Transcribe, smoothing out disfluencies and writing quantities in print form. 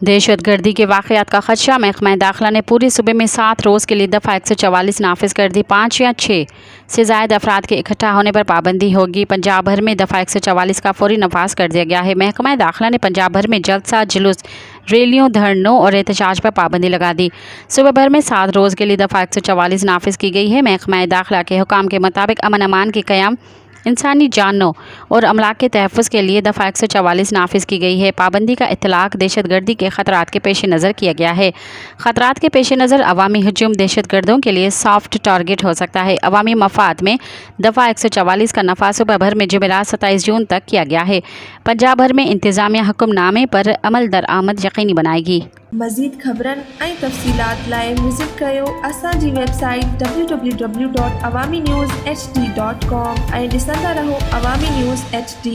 दहशतगर्दी के वाक़यात का ख़दशा। महकमा दाखिला ने पूरे सूबे में 7 रोज़ के लिए दफ़ा 144 नाफिज कर दी। 5 या 6 से ज़ायद अफराद के इकट्ठा होने पर पाबंदी होगी। पंजाब भर में दफ़ा 144 का फौरी नफाज कर दिया गया है। महकमा दाखिला ने पंजाब भर में जलसा, जुलूस, रैलियों, धरनों और एहतजाज पर पाबंदी लगा दी। सूबे भर में 7 रोज़ के लिए दफ़ा 144 नाफिज की गई है। महकमा दाखिला के हुकाम के मुताबिक अमन अमान के क़याम, इंसानी जानों और अमलाक के तहफ़्फ़ुज़ के लिए दफ़ा 144 नाफिज की गई है। पाबंदी का इत्तलाक़ दहशतगर्दी के ख़तरात के पेश नज़र किया गया है। ख़तरात के पेश नज़र अवामी हजूम दहशतगर्दों के लिए सॉफ्ट टारगेट हो सकता है। अवामी मफाद में दफ़ा 144 का नफाज सूबा भर में जुमेरात 27 जून तक किया गया है। पंजाब भर में इंतज़ामिया हुक्मनामे पर अमल दरआमद यकीनी बनाएगी। मज़ीद ख़बरन ऐं तफ़सीलात लाइ विज़िट कयो असांजी वेबसाइट www.awamiNewsHD.com ऐं ॾिसंदा रहो अवामी न्यूज़ HD।